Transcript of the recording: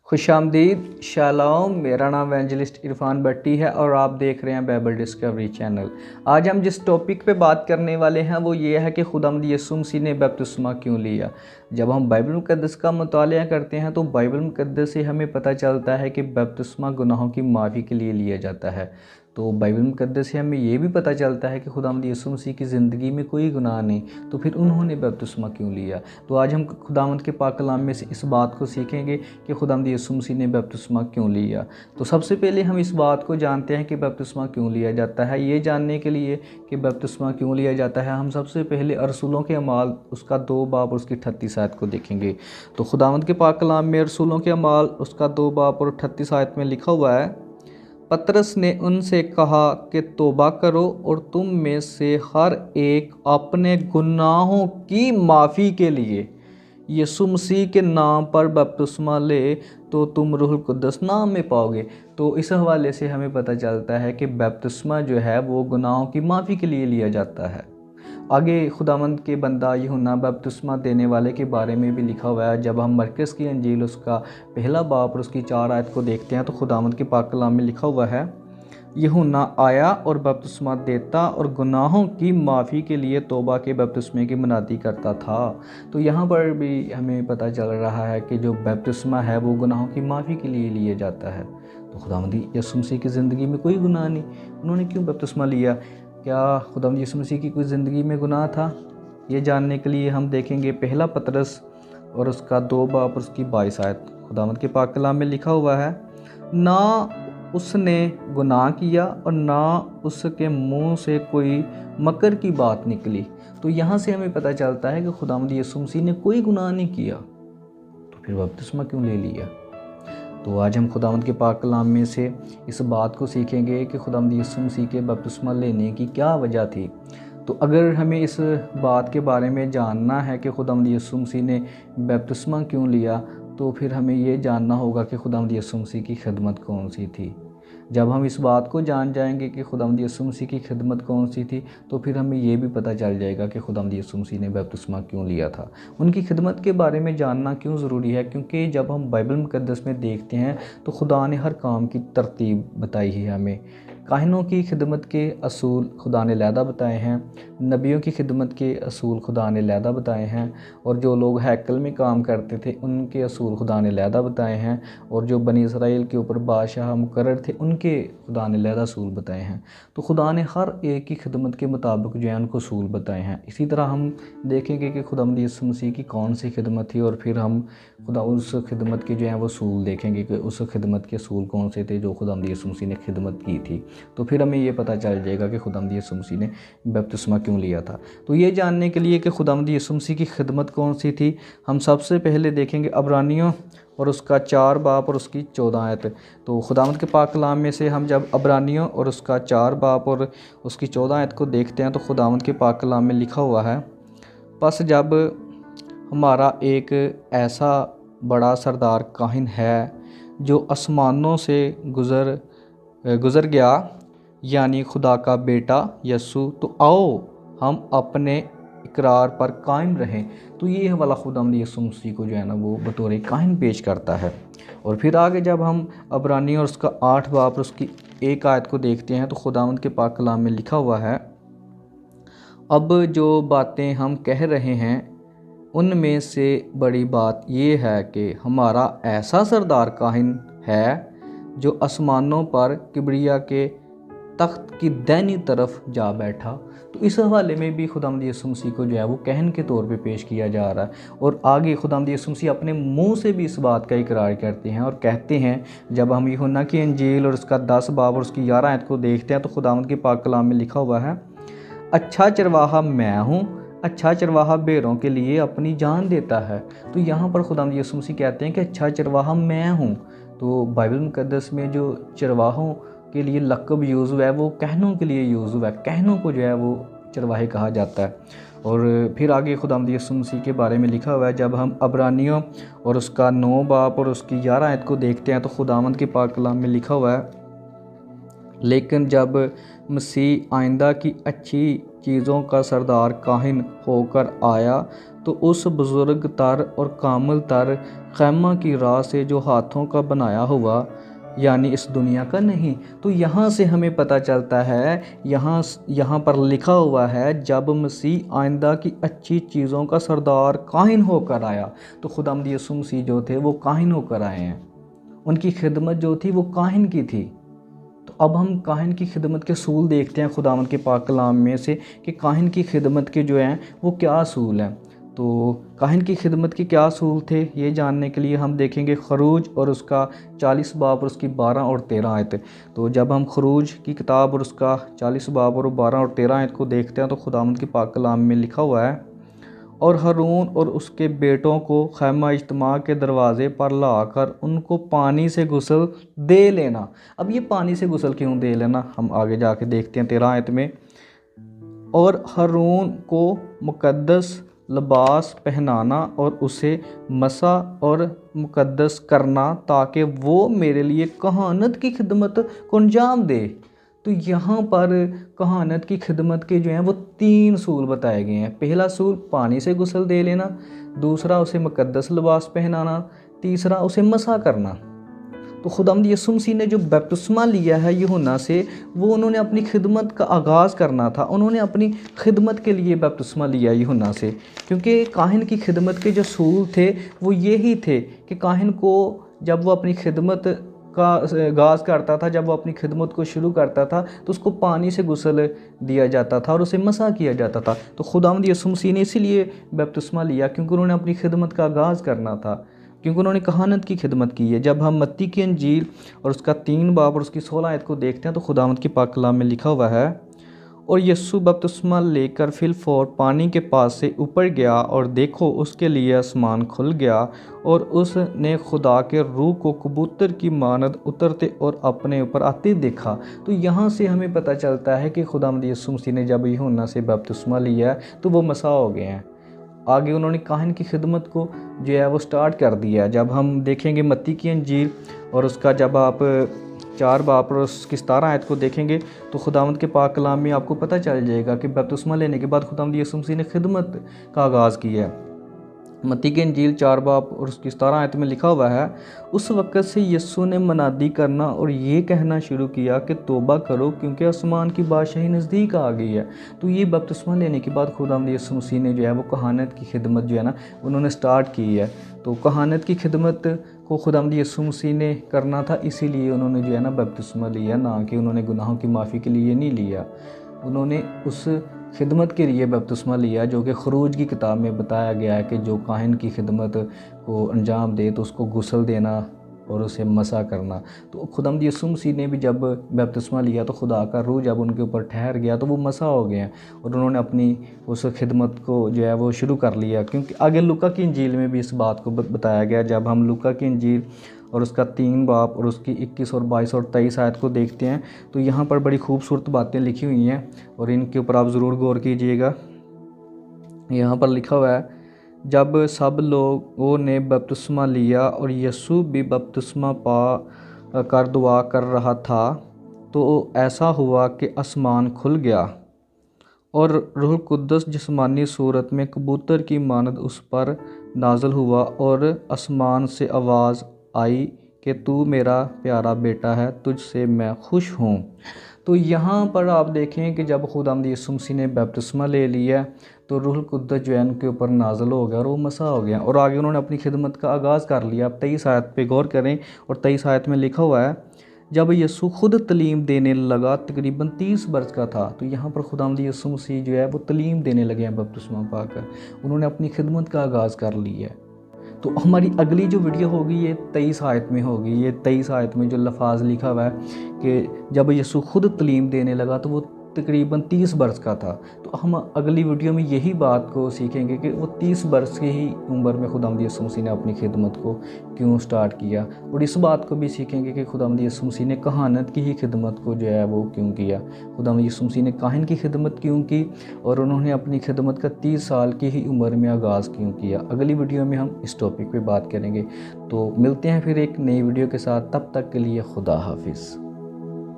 खुश आमदीद शालोम। मेरा नाम एवेंजलिस्ट इरफान भट्टी है और आप देख रहे हैं बाइबल डिस्कवरी चैनल। आज हम जिस टॉपिक पे बात करने वाले हैं वो ये है कि खुदावंद यीशु मसीह ने बपतिस्मा क्यों लिया। जब हम बाइबल मुक़द्दस का मुतालिया करते हैं तो बाइबल मुक़द्दस से हमें पता चलता है कि बपतिस्मा गुनाहों की माफ़ी के लिए लिया जाता है। तो बाइबल मुक़द्दस से हमें ये भी पता चलता है कि खुदावंद यीशु मसीह की ज़िंदगी में कोई गुनाह नहीं, तो फिर उन्होंने बपतिस्मा क्यों लिया। तो आज हम खुदावंद के पाक कलाम में से इस बात को सीखेंगे कि खुदावंद यीशु मसीह ने बपतिस्मा क्यों लिया। तो सबसे पहले हम इस बात को जानते हैं कि बपतिस्मा क्यों लिया जाता है। ये जानने के लिए कि बपतिस्मा क्यों लिया जाता है हम सबसे पहले रसूलों के अमाल उसका 2 बाब और उसकी 38 आयत को देखेंगे। तो खुदावंद के पाक कलाम में रसूलों के अमाल उसका 2 बाब और 38 आयत में लिखा हुआ है, पतरस ने उनसे कहा कि तौबा करो और तुम में से हर एक अपने गुनाहों की माफ़ी के लिए यीशु मसीह के नाम पर बपतिस्मा ले तो तुम रूहुल कुद्दस नाम में पाओगे। तो इस हवाले से हमें पता चलता है कि बपतिस्मा जो है वो गुनाहों की माफ़ी के लिए लिया जाता है। आगे खुदावंद के बंदा यूहन्ना बपतिस्मा देने वाले के बारे में भी लिखा हुआ है। जब हम मरकस की अंजील उसका 1 बाब और उसकी 4 आयत को देखते हैं तो खुदावंद के पाक कलाम में लिखा हुआ है, यूहन्ना आया और बपतिस्मा देता और गुनाहों की माफ़ी के लिए तौबा के बपतिस्मे की मनादी करता था। तो यहाँ पर भी हमें पता चल रहा है कि जो बपतिस्मा है वो गुनाहों की माफ़ी के लिए लिया जाता है। तो खुदावंद यीशु मसीह की ज़िंदगी में कोई गुनाह नहीं, उन्होंने क्यों बपतिस्मा लिया। क्या खुदावंद यीशु मसीह की कोई ज़िंदगी में गुनाह था? ये जानने के लिए हम देखेंगे 1 पतरस और उसका 2 बाब और उसकी 22 आयत। खुदावंद के पाक कलाम में लिखा हुआ है, ना उसने गुनाह किया और ना उसके मुंह से कोई मकर की बात निकली। तो यहाँ से हमें पता चलता है कि खुदावंद यीशु मसीह ने कोई गुनाह नहीं किया, तो फिर बपतिस्मा क्यों ले लिया। तो आज हम खुदावंद के पाक कलाम में से इस बात को सीखेंगे कि खुदावंद यीशु मसीह के बपतिस्मा लेने की क्या वजह थी। तो अगर हमें इस बात के बारे में जानना है कि खुदावंद यीशु मसीह ने बपतिस्मा क्यों लिया, तो फिर हमें ये जानना होगा कि खुदावंद यीशु मसीह की खिदमत कौन सी थी। जब हम इस बात को जान जाएंगे कि खुदावंद यीशु मसीह की खिदमत कौन सी थी, तो फिर हमें ये भी पता चल जाएगा कि खुदावंद यीशु मसीह ने बपतिस्मा क्यों लिया था। उनकी खिदमत के बारे में जानना क्यों ज़रूरी है, क्योंकि जब हम बाइबल मुक़द्दस में देखते हैं तो खुदा ने हर काम की तरतीब बताई है हमें। काहिनों की खिदमत के असूल खुदा ने अलहदा बताए हैं, नबियों की खिदमत के असूल खुदा ने अलहदा बताए हैं, और जो लोग हैकल में काम करते थे उनके असूल खुदा ने अलहदा बताए हैं, और जो बनी इसराइल के ऊपर बादशाह मुकर्रर थे उनके खुदा ने अलहदा असूल बताए हैं। तो खुदा ने हर एक की खिदमत के मुताबिक जो है उनको असूल बताए हैं। इसी तरह हम देखेंगे कि खुदावंद यीशु मसीह की कौन सी खिदमत थी, और फिर हम खुदा उस खिदमत के जो है वो असूल देखेंगे कि उस खिदमत के असूल कौन से थे जो खुदावंद यीशु मसीह ने खिदमत की थी। तो फिर हमें ये पता चल जाएगा कि खुदावंद यीशु मसीह ने बपतिस्मा क्यों लिया था। तो ये जानने के लिए कि खुदावंद यीशु मसीह की खिदमत कौन सी थी, हम सबसे पहले देखेंगे अब्रानियों और उसका 4 बाब और उसकी 14 आयत। तो खुदावंद के पाक कलाम में से हम जब अब्रानियों और उसका 4 बाब और उसकी 14 आयत को देखते हैं तो खुदावंद के पाक कलाम में लिखा हुआ है, बस जब हमारा एक ऐसा बड़ा सरदार काहिन है जो आसमानों से गुज़र गया, यानी खुदा का बेटा यीशु, तो आओ हम अपने इकरार पर कायम रहें। तो ये वाला खुदावंद यीशु मसीह को जो है ना वो बतौर काहिन पेश करता है। और फिर आगे जब हम अब्रानी और उसका 8 बाब और उसकी 1 आयत को देखते हैं तो खुदावंद के पाक कलाम में लिखा हुआ है, अब जो बातें हम कह रहे हैं उनमें से बड़ी बात ये है कि हमारा ऐसा सरदार काहिन है जो आसमानों पर किबरिया के तख्त की दाहिनी तरफ जा बैठा। तो इस हवाले में भी खुदावंद यीशु मसीह को जो है वो कहन के तौर पे पेश किया जा रहा है। और आगे खुदावंद यीशु मसीह अपने मुंह से भी इस बात का इकरार करते हैं और कहते हैं, जब हम यूहन्ना की अंजील और उसका 10 बाब और उसकी 11 आयत को देखते हैं तो खुदावंद के पाक कलाम में लिखा हुआ है, अच्छा चरवाहा मैं हूँ, अच्छा चरवाहा भेड़ों के लिए अपनी जान देता है। तो यहाँ पर खुदावंद यीशु मसीह कहते हैं कि अच्छा चरवाहा मैं हूँ। तो बाइबल मुक़द्दस में जो चरवाहों के लिए लक़ब यूज़ हुआ है वो कहनों के लिए यूज़ हुआ है, कहनों को जो है वो चरवाहे कहा जाता है। और फिर आगे खुदावंद यीशु मसीह के बारे में लिखा हुआ है, जब हम अब्रानियों और उसका 9 बाब और उसकी 11 आयत को देखते हैं तो खुदावंद के पाक कलाम में लिखा हुआ है, लेकिन जब मसीह आइंदा की अच्छी चीज़ों का सरदार काहिन होकर आया تو اس بزرگ تر اور کامل تر خیمہ کی راہ سے جو ہاتھوں کا بنایا ہوا یعنی اس دنیا کا نہیں۔ تو یہاں سے ہمیں پتہ چلتا ہے، یہاں پر لکھا ہوا ہے جب مسیح آئندہ کی اچھی چیزوں کا سردار کاہن ہو کر آیا، تو خداوند یسوع مسیح جو تھے وہ کاہن ہو کر آئے ہیں، ان کی خدمت جو تھی وہ کاہن کی تھی۔ تو اب ہم کاہن کی خدمت کے اصول دیکھتے ہیں خداوند کے پاک کلام میں سے کہ کاہن کی خدمت کے جو ہیں وہ کیا اصول ہیں۔ تو کاہن کی خدمت کے کیا اصول تھے یہ جاننے کے لیے ہم دیکھیں گے خروج اور اس کا 40 باب اور اس کی 12 اور 13 آیت۔ تو جب ہم خروج کی کتاب اور اس کا 40 باب اور 12 اور 13 آیت کو دیکھتے ہیں تو خداوند کے پاک کلام میں لکھا ہوا ہے، اور ہارون اور اس کے بیٹوں کو خیمہ اجتماع کے دروازے پر لا کر ان کو پانی سے غسل دے لینا۔ اب یہ پانی سے غسل کیوں دے لینا ہم آگے جا کے دیکھتے ہیں 13 آیت میں۔ اور ہارون کو مقدس لباس پہنانا اور اسے مسح اور مقدس کرنا تاکہ وہ میرے لیے کہانت کی خدمت کو انجام دے۔ تو یہاں پر کہانت کی خدمت کے جو ہیں وہ 3 اصول بتائے گئے ہیں۔ پہلا اصول پانی سے غسل دے لینا، دوسرا اسے مقدس لباس پہنانا، تیسرا اسے مسح کرنا۔ تو خداوند یسوع مسیح نے جو بپتسمہ لیا ہے یوحنا سے، وہ انہوں نے اپنی خدمت کا آغاز کرنا تھا، انہوں نے اپنی خدمت کے لیے بپتسمہ لیا یوحنا سے، کیونکہ کاہن کی خدمت کے جو اصول تھے وہ یہی تھے کہ کاہن کو جب وہ اپنی خدمت کا آغاز کرتا تھا، جب وہ اپنی خدمت کو شروع کرتا تھا تو اس کو پانی سے غسل دیا جاتا تھا اور اسے مسح کیا جاتا تھا۔ تو خداوند یسوع مسیح نے اسی لیے بپتسمہ لیا کیونکہ انہوں نے اپنی خدمت کا آغاز کرنا تھا، کیونکہ انہوں نے کہانت کی خدمت کی ہے۔ جب ہم متی کی انجیل اور اس کا 3 باب اور اس کی 16 آیت کو دیکھتے ہیں تو خداوند کی پاک کلام میں لکھا ہوا ہے، اور یسوع بپتسمہ لے کر فی الفور پانی کے پاس سے اوپر گیا، اور دیکھو اس کے لیے آسمان کھل گیا، اور اس نے خدا کے روح کو کبوتر کی مانند اترتے اور اپنے اوپر آتے دیکھا۔ تو یہاں سے ہمیں پتہ چلتا ہے کہ خداوند یسوع مسیح نے جب یوحنا سے بپتسمہ لیا تو وہ مسح ہو گئے ہیں۔ آگے انہوں نے کاہن کی خدمت کو جو ہے وہ سٹارٹ کر دیا۔ جب ہم دیکھیں گے متی کی انجیل اور اس کا جب آپ 4 باب اور اس کی 17 آیت کو دیکھیں گے تو خداوند کے پاک کلام میں آپ کو پتہ چل جائے گا کہ بپتسمہ لینے کے بعد خداوند یسوع مسیح نے خدمت کا آغاز کیا ہے۔ متی کی انجیل 4 باب اور اس کی 17 آیت میں لکھا ہوا ہے، اس وقت سے یسوع نے منادی کرنا اور یہ کہنا شروع کیا کہ توبہ کرو کیونکہ آسمان کی بادشاہی نزدیک آ گئی ہے۔ تو یہ بپتسمہ لینے کے بعد خداوند یسوع مسیح نے جو ہے وہ کہانت کی خدمت جو ہے نا انہوں نے سٹارٹ کی ہے۔ تو کہانت کی خدمت کو خداوند یسوع مسیح نے کرنا تھا، اسی لیے انہوں نے جو ہے نا بپتسمہ لیا، نہ کہ انہوں نے گناہوں کی معافی کے لیے نہیں لیا، انہوں نے اس خدمت کے لیے بپتسمہ لیا جو کہ خروج کی کتاب میں بتایا گیا ہے کہ جو کاہن کی خدمت کو انجام دے تو اس کو غسل دینا اور اسے مسح کرنا۔ تو خداوند یسوع مسیح نے بھی جب بپتسمہ لیا تو خدا کا روح جب ان کے اوپر ٹھہر گیا تو وہ مسح ہو گئے ہیں، اور انہوں نے اپنی اس خدمت کو جو ہے وہ شروع کر لیا، کیونکہ آگے لوکا کی انجیل میں بھی اس بات کو بتایا گیا۔ جب ہم لوکا کی انجیل اور اس کا 3 باب اور اس کی 21 اور 22 اور 23 آیت کو دیکھتے ہیں تو یہاں پر بڑی خوبصورت باتیں لکھی ہوئی ہیں، اور ان کے اوپر آپ ضرور غور کیجئے گا۔ یہاں پر لکھا ہوا ہے، جب سب لوگوں نے بپتسمہ لیا اور یسوع بھی بپتسمہ پا کر دعا کر رہا تھا تو ایسا ہوا کہ آسمان کھل گیا، اور روح القدس جسمانی صورت میں کبوتر کی مانند اس پر نازل ہوا، اور آسمان سے آواز آئی کہ تو میرا پیارا بیٹا ہے، تجھ سے میں خوش ہوں۔ تو یہاں پر آپ دیکھیں کہ جب خداوند یسوع مسیح نے بپتسمہ لے لیا تو روح القدس جو ہے ان کے اوپر نازل ہو گیا اور وہ مسح ہو گیا، اور آگے انہوں نے اپنی خدمت کا آغاز کر لیا۔ اب 23 آیت پہ غور کریں، اور 23 آیت میں لکھا ہوا ہے، جب یسوع خود تعلیم دینے لگا تقریباً 30 برس کا تھا۔ تو یہاں پر خداوند یسوع مسیح جو ہے وہ تعلیم دینے لگے ہیں بپتسمہ پا کر، انہوں نے اپنی خدمت کا آغاز کر لی ہے۔ تو ہماری اگلی جو ویڈیو ہوگی یہ 23 آیت میں ہوگی۔ یہ 23 آیت میں جو لفظ لکھا ہوا ہے کہ جب یسوع خود تعلیم دینے لگا تو وہ تقریباً 30 برس کا تھا۔ تو ہم اگلی ویڈیو میں یہی بات کو سیکھیں گے کہ وہ 30 برس کی ہی عمر میں خداوند یسوع مسیح نے اپنی خدمت کو کیوں سٹارٹ کیا، اور اس بات کو بھی سیکھیں گے کہ خداوند یسوع مسیح نے کہانت کی ہی خدمت کو جو ہے وہ کیوں کیا، خداوند یسوع مسیح نے کاہن کی خدمت کیوں کی، اور انہوں نے اپنی خدمت کا 30 سال کی ہی عمر میں آغاز کیوں کیا۔ اگلی ویڈیو میں ہم اس ٹاپک پہ بات کریں گے۔ تو ملتے ہیں پھر ایک نئی ویڈیو کے ساتھ، تب تک کے لیے خدا حافظ۔